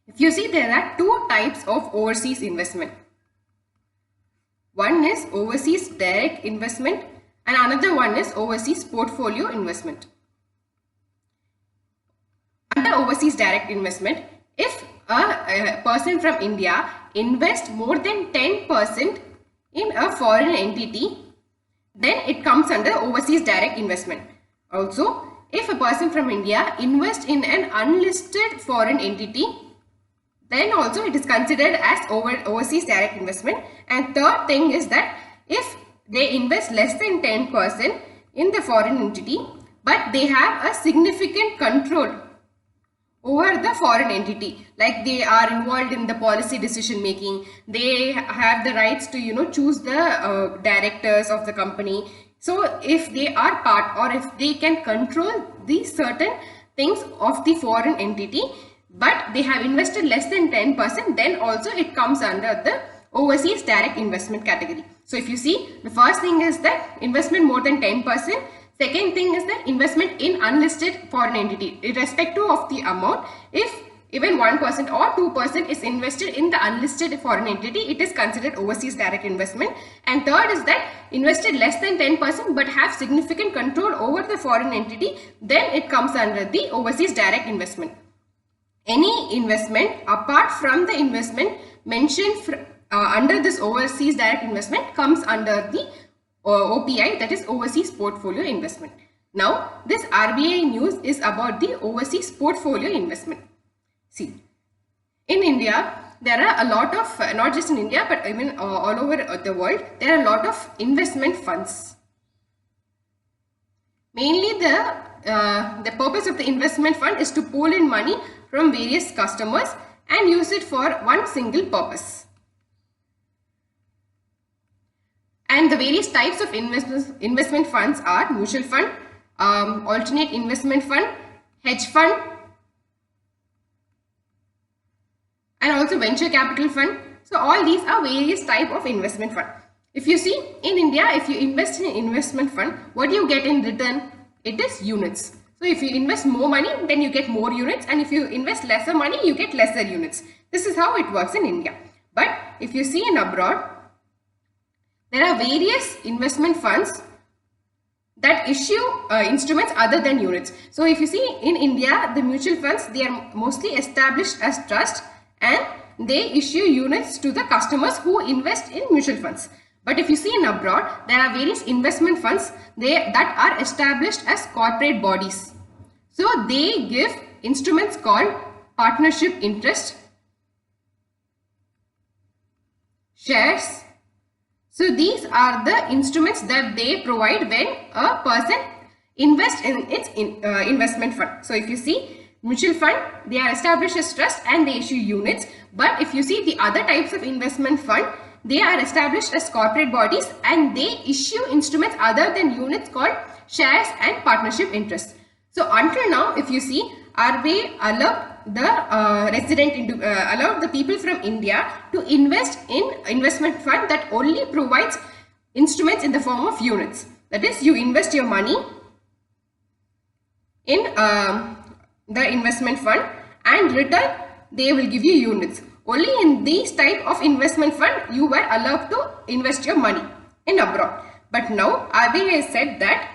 [SPEAKER 1] if you see, there are two types of overseas investment. One is overseas direct investment and another one is overseas portfolio investment. Under overseas direct investment, if a person from India invests more than 10% in a foreign entity, then it comes under overseas direct investment. Also, if a person from India invests in an unlisted foreign entity, then also it is considered as overseas direct investment. And third thing is that if they invest less than 10% in the foreign entity, but they have a significant control over the foreign entity, like they are involved in the policy decision making, they have the rights to choose the directors of the company. So if they are part or if they can control these certain things of the foreign entity, but they have invested less than 10%, then also it comes under the overseas direct investment category. So if you see, the first thing is that investment more than 10%. Second thing is that investment in unlisted foreign entity, irrespective of the amount. If even 1% or 2% is invested in the unlisted foreign entity, it is considered overseas direct investment. And third is that invested less than 10% but have significant control over the foreign entity, then it comes under the overseas direct investment. Any investment apart from the investment mentioned under this overseas direct investment comes under the OPI, that is overseas portfolio investment. Now, this RBI news is about the overseas portfolio investment. See, in India, there are a lot of, not just in India, but even all over the world, there are a lot of investment funds. Mainly the purpose of the investment fund is to pull in money from various customers and use it for one single purpose. And the various types of investment funds are mutual fund, alternate investment fund, hedge fund, and also venture capital fund. So all these are various type of investment fund. If you see, in India, if you invest in an investment fund, what do you get in return? It is units. So if you invest more money, then you get more units, and if you invest lesser money, you get lesser units. This is how it works in India. But if you see in abroad, there are various investment funds that issue instruments other than units. So if you see in India, the mutual funds, they are mostly established as trust and they issue units to the customers who invest in mutual funds. But if you see in abroad, there are various investment funds that are established as corporate bodies. So they give instruments called partnership interest, shares. So these are the instruments that they provide when a person invests in its investment fund. So if you see mutual fund, they are established as trust and they issue units. But if you see the other types of investment fund, they are established as corporate bodies and they issue instruments other than units called shares and partnership interests. So until now, if you see, RBI allowed the people from India to invest in investment fund that only provides instruments in the form of units. That is, you invest your money in the investment fund and return they will give you units. Only in these type of investment fund you were allowed to invest your money in abroad. But now RBI has said that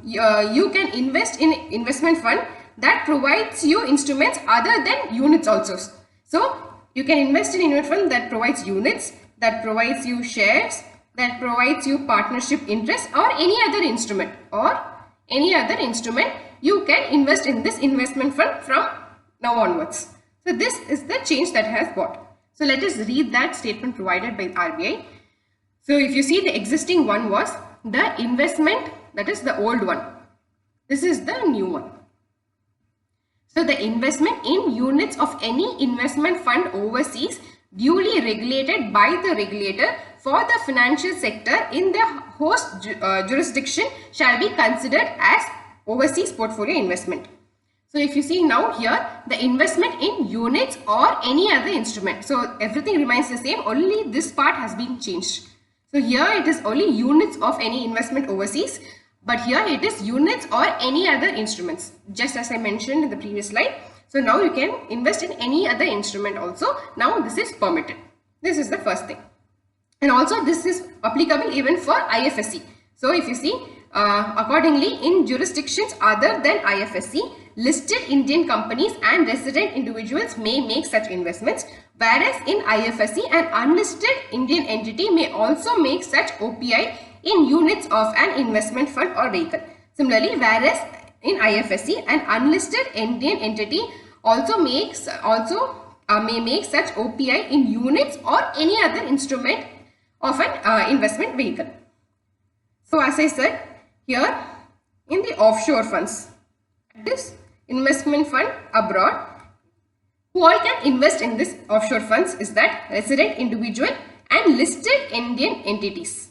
[SPEAKER 1] you can invest in investment fund that provides you instruments other than units also. So you can invest in investment fund that provides units, that provides you shares, that provides you partnership interest, or any other instrument, you can invest in this investment fund from now onwards. So this is the change that has got. So let us read that statement provided by RBI. So if you see, the existing one was the investment, that is the old one. This is the new one. So the investment in units of any investment fund overseas duly regulated by the regulator for the financial sector in the host jurisdiction shall be considered as overseas portfolio investment. So if you see now here, the investment in units or any other instrument. So everything remains the same, only this part has been changed. So here it is only units of any investment overseas, but here it is units or any other instruments, just as I mentioned in the previous slide. So now you can invest in any other instrument also. Now this is permitted. This is the first thing. And also this is applicable even for IFSC. So if you see, accordingly in jurisdictions other than IFSC, listed Indian companies and resident individuals may make such investments, whereas in IFSC an unlisted Indian entity may also make such OPI in units of an investment fund or vehicle. Similarly, whereas in IFSC an unlisted Indian entity also may make such OPI in units or any other instrument of an investment vehicle. So as I said, here in the offshore funds, this investment fund abroad, who all can invest in this offshore funds is that resident individual and listed Indian entities.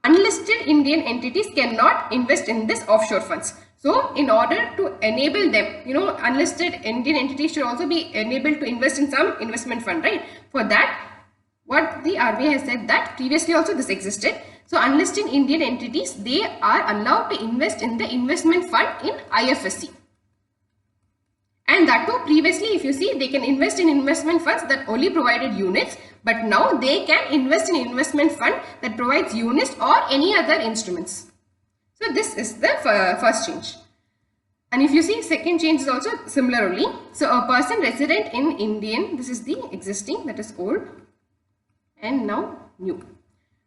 [SPEAKER 1] Unlisted Indian entities cannot invest in this offshore funds. So in order to enable them, unlisted Indian entities should also be enabled to invest in some investment fund, right? For that, what the RBI has said that previously also this existed. So unlisted Indian entities, they are allowed to invest in the investment fund in IFSC. And that too, previously if you see, they can invest in investment funds that only provided units, but now they can invest in investment fund that provides units or any other instruments. So this is the first change. And if you see, second change is also similarly. So a person resident in Indian, this is the existing, that is old, and now new.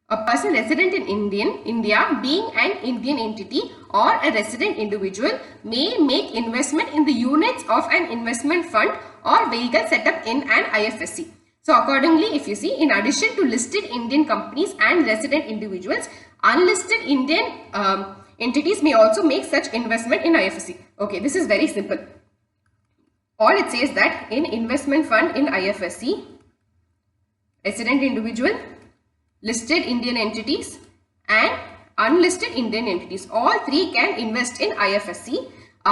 [SPEAKER 1] A person resident in India being an Indian entity or a resident individual may make investment in the units of an investment fund or vehicle set up in an IFSC. So accordingly, if you see, in addition to listed Indian companies and resident individuals, unlisted Indian entities may also make such investment in IFSC. Okay, this is very simple. All it says that in investment fund in IFSC, resident individual, listed Indian entities and unlisted Indian entities, all three can invest in IFSC,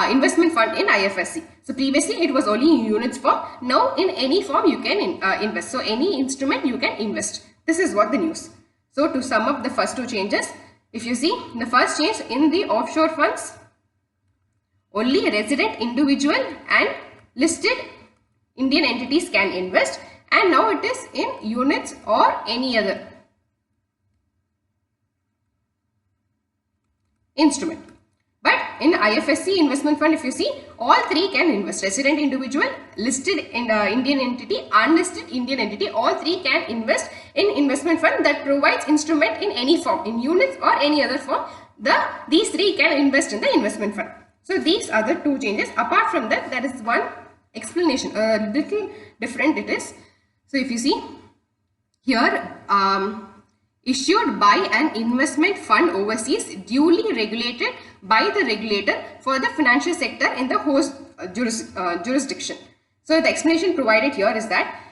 [SPEAKER 1] investment fund in IFSC. So previously it was only in units form. Now in any form you can invest. So any instrument you can invest. This is what the news. So to sum up the first two changes, if you see, the first change in the offshore funds, only resident individual and listed Indian entities can invest, and now it is in units or any other instrument. But in IFSC investment fund, if you see, all three can invest. Resident individual, listed Indian entity, unlisted Indian entity, all three can invest in investment fund that provides instrument in any form, in units or any other form. These three can invest in the investment fund. So these are the two changes. Apart from that, there is one explanation, a little different it is. So if you see here, issued by an investment fund overseas duly regulated by the regulator for the financial sector in the host jurisdiction. So the explanation provided here is that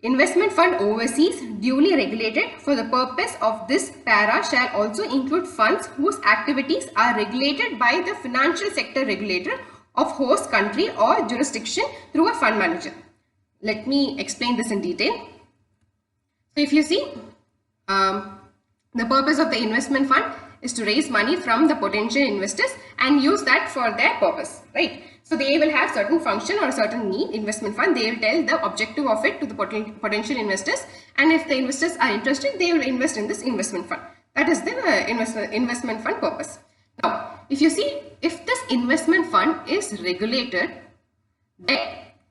[SPEAKER 1] Investment fund overseas duly regulated for the purpose of this para shall also include funds whose activities are regulated by the financial sector regulator of host country or jurisdiction through a fund manager. Let me explain this in detail. So if you see, the purpose of the investment fund is to raise money from the potential investors and use that for their purpose, right? So they will have certain function or certain need, investment fund. They will tell the objective of it to the potential investors, and if the investors are interested, they will invest in this investment fund. That is the investment fund purpose. Now, if you see, if this investment fund is regulated, then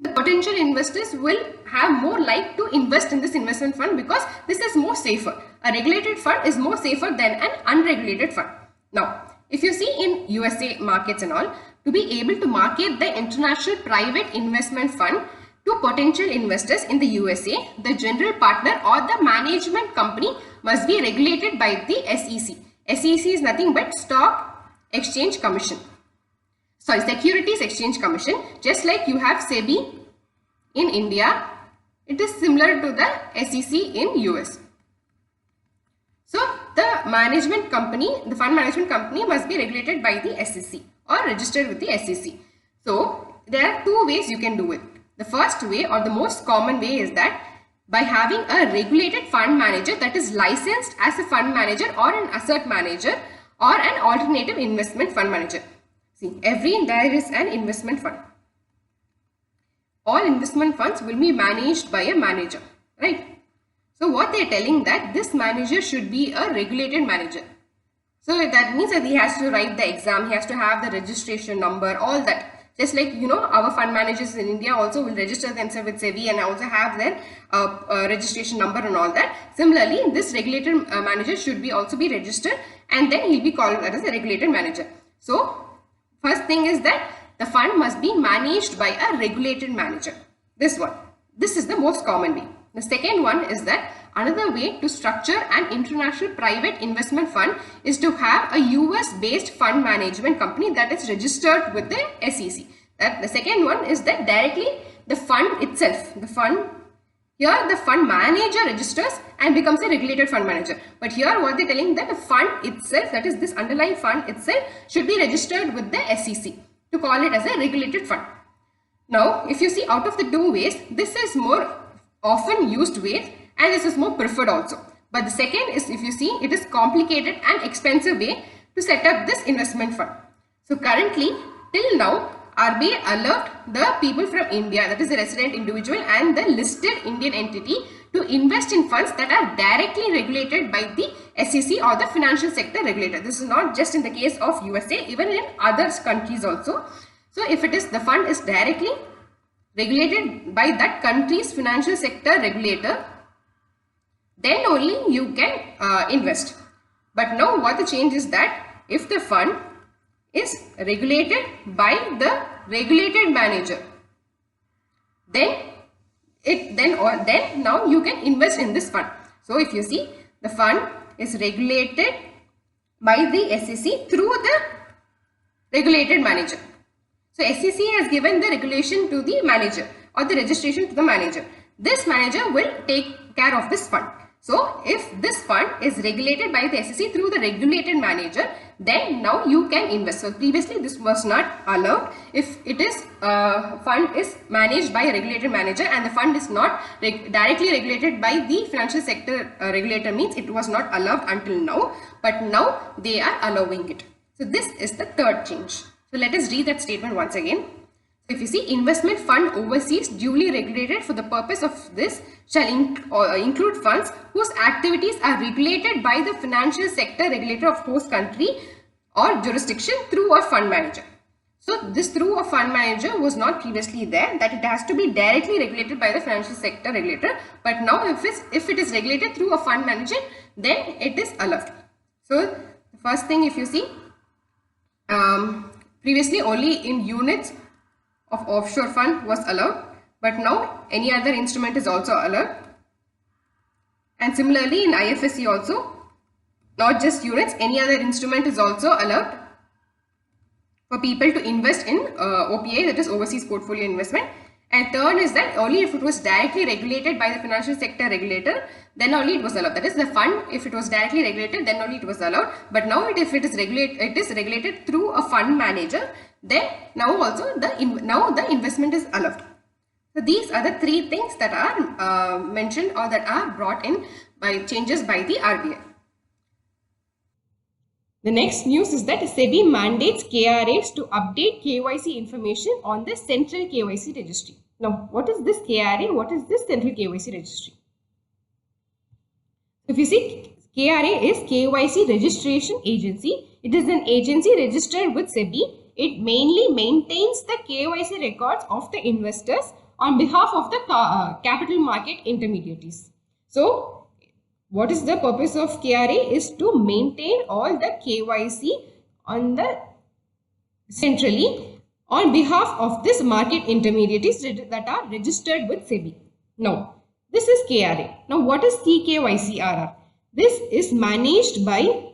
[SPEAKER 1] the potential investors will have more like to invest in this investment fund because this is more safer. A regulated fund is more safer than an unregulated fund. Now, if you see in USA markets and all, to be able to market the international private investment fund to potential investors in the USA, the general partner or the management company must be regulated by the SEC. SEC is nothing but Stock Exchange Commission. Sorry, Securities Exchange Commission. Just like you have SEBI in India, it is similar to the SEC in US. So the management company, the fund management company must be regulated by the SEC or registered with the SEC. So there are two ways you can do it. The first way or the most common way is that by having a regulated fund manager that is licensed as a fund manager or an asset manager or an alternative investment fund manager. See, there is an investment fund. All investment funds will be managed by a manager, right? So what they are telling that this manager should be a regulated manager. So that means that he has to write the exam, he has to have the registration number, all that. Just like, you know, our fund managers in India also will register themselves with SEBI and also have their registration number and all that. Similarly, this regulated manager should be also be registered, and then he'll be called as a regulated manager. So first thing is that the fund must be managed by a regulated manager. This one. This is the most common way. The second one is that another way to structure an international private investment fund is to have a US based fund management company that is registered with the SEC. The second one is that directly the fund itself, here the fund manager registers and becomes a regulated fund manager. But here what they are telling that the fund itself, that is this underlying fund itself, should be registered with the SEC to call it as a regulated fund. Now, if you see out of the two ways, this is more often used way and this is more preferred also. But the second is, if you see, it is complicated and expensive way to set up this investment fund. So currently, till now, RBI allowed the people from India, that is the resident individual and the listed Indian entity, to invest in funds that are directly regulated by the SEC or the financial sector regulator. This is not just in the case of USA, even in other countries also. So if it is, the fund is directly regulated by that country's financial sector regulator, then only you can invest. But now what the change is that if the fund is regulated by the regulated manager, then now you can invest in this fund. So if you see, the fund is regulated by the SEC through the regulated manager. So SEC has given the regulation to the manager or the registration to the manager. This manager will take care of this fund. So if this fund is regulated by the SEC through the regulated manager, then now you can invest. So previously this was not allowed. If it is fund is managed by a regulated manager and the fund is not directly regulated by the financial sector regulator, means it was not allowed until now, but now they are allowing it. So this is the third change. So let us read that statement once again. So if you see, investment fund overseas duly regulated for the purpose of this shall include funds whose activities are regulated by the financial sector regulator of host country or jurisdiction through a fund manager. So this through a fund manager was not previously there, that it has to be directly regulated by the financial sector regulator. But now if it is regulated through a fund manager, then it is allowed. So the first thing, if you see, previously only in units of offshore fund was allowed, but now any other instrument is also allowed. And similarly in IFSC also, not just units, any other instrument is also allowed for people to invest in OPI, that is overseas portfolio investment. And third is that only if it was directly regulated by the financial sector regulator, then only it was allowed. That is the fund, if it was directly regulated, then only it was allowed. But now if it is regulated through a fund manager, then now also the investment is allowed. So these are the three things that are mentioned or that are brought in by changes by the RBI. The next news is that SEBI mandates KRAs to update KYC information on the central KYC registry. Now, what is this KRA? What is this central KYC registry? If you see, KRA is KYC registration agency. It is an agency registered with SEBI. It mainly maintains the KYC records of the investors on behalf of the capital market intermediaries. So, what is the purpose of KRA is to maintain all the KYC on the centrally on behalf of this market intermediaries that are registered with SEBI. Now, this is KRA. Now, what is CKYC-RR? This is managed by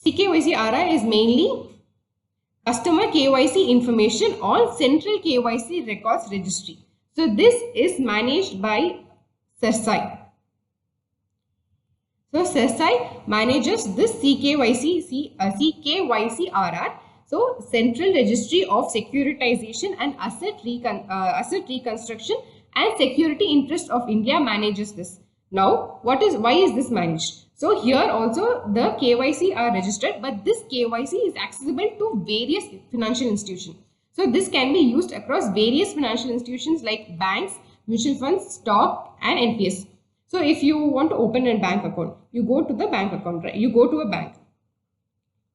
[SPEAKER 1] CKYC-RR is mainly customer KYC information on central KYC records registry. So, this is managed by CERSAI. So, CERSAI manages this CKYC-RR. So, Central Registry of Securitization and Asset Reconstruction and Security Interest of India manages this. Now, why is this managed? So, here also the KYC are registered, but this KYC is accessible to various financial institutions. So, this can be used across various financial institutions like banks, mutual funds, stock and NPS. So, if you want to open a bank account, you go to the bank account, right? You go to a bank.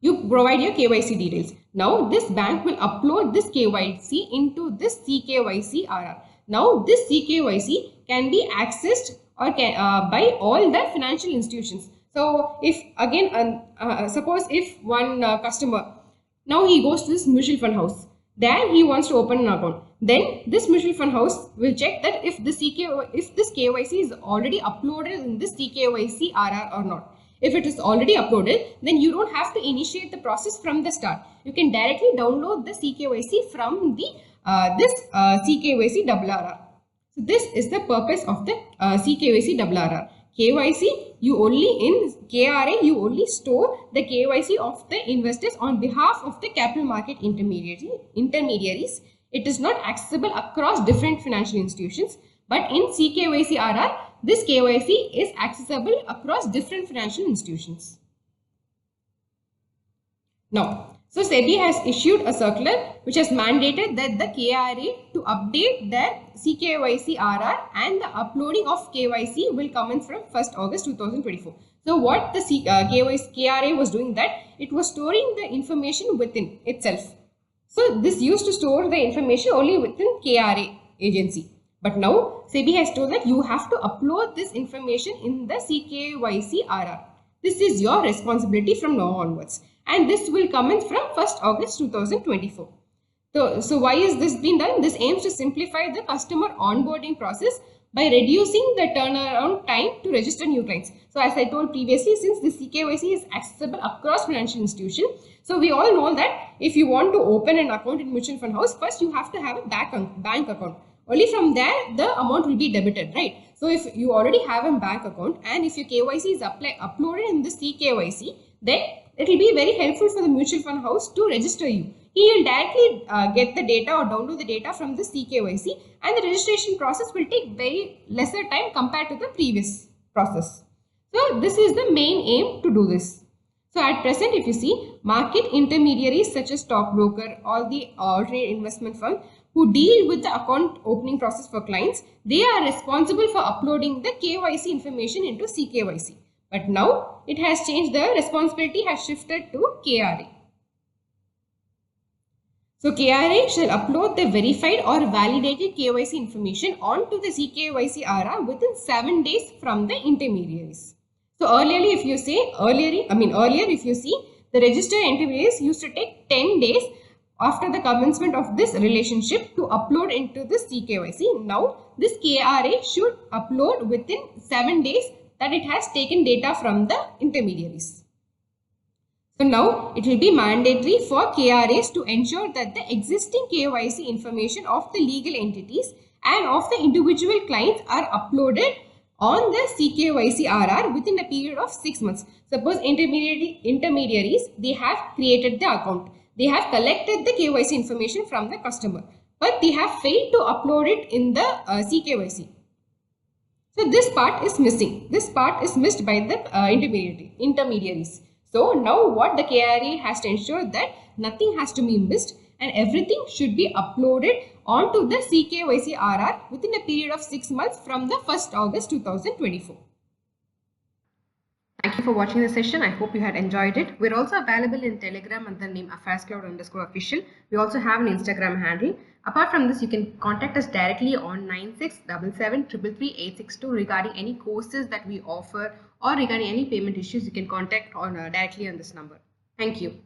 [SPEAKER 1] You provide your KYC details. Now, this bank will upload this KYC into this CKYC-RR. Now, this CKYC can be accessed or by all the financial institutions. So, if again, suppose if one customer, now he goes to this mutual fund house. There he wants to open an account. Then this mutual fund house will check that if this KYC is already uploaded in this CKYC-RR or not. If it is already uploaded, then you don't have to initiate the process from the start. You can directly download the CKYC from the CKYC-RR. So this is the purpose of the CKYC-RR. KYC, in KRA, you only store the KYC of the investors on behalf of the capital market intermediaries. It is not accessible across different financial institutions, but in CKYC-RR, this KYC is accessible across different financial institutions. Now, so SEBI has issued a circular which has mandated that the KRA to update their CKYC-RR and the uploading of KYC will commence from 1st August 2024. So what the KRA was doing, that it was storing the information within itself. So this used to store the information only within KRA agency. But now SEBI has told that you have to upload this information in the CKYC-RR. This is your responsibility from now onwards. And this will commence from 1st August 2024. So why is this being done? This aims to simplify the customer onboarding process by reducing the turnaround time to register new clients. So as I told previously, since the CKYC is accessible across financial institutions, so we all know that if you want to open an account in mutual fund house, first you have to have a bank account. Only from there the amount will be debited, right? So if you already have a bank account and if your KYC is uploaded in the CKYC, then it will be very helpful for the mutual fund house to register you. He will directly get the data or download the data from the CKYC, and the registration process will take very lesser time compared to the previous process. So this is the main aim to do this. So at present, if you see, market intermediaries such as stockbroker or the alternate investment firm who deal with the account opening process for clients, they are responsible for uploading the KYC information into CKYC. But now it has changed, the responsibility has shifted to KRA. So KRA shall upload the verified or validated KYC information onto the CKYC-RR within 7 days from the intermediaries. So earlier if you see, the registered intermediaries used to take 10 days after the commencement of this relationship to upload into this CKYC. Now this KRA should upload within 7 days that it has taken data from the intermediaries. So now it will be mandatory for KRAs to ensure that the existing KYC information of the legal entities and of the individual clients are uploaded on the CKYC-RR within a period of 6 months. Suppose intermediaries, they have created the account. They have collected the KYC information from the customer, but they have failed to upload it in the CKYC. So this part is missing. This part is missed by the intermediaries. So now what the KRA has to ensure that nothing has to be missed and everything should be uploaded onto the CKYC-RR within a period of 6 months from the 1st August 2024. Thank you for watching the session. I hope you had enjoyed it. We're also available in Telegram under the name AffairsCloud_official. We also have an Instagram handle. Apart from this, you can contact us directly on 9677333862 regarding any courses that we offer or regarding any payment issues. You can contact on directly on this number. Thank you.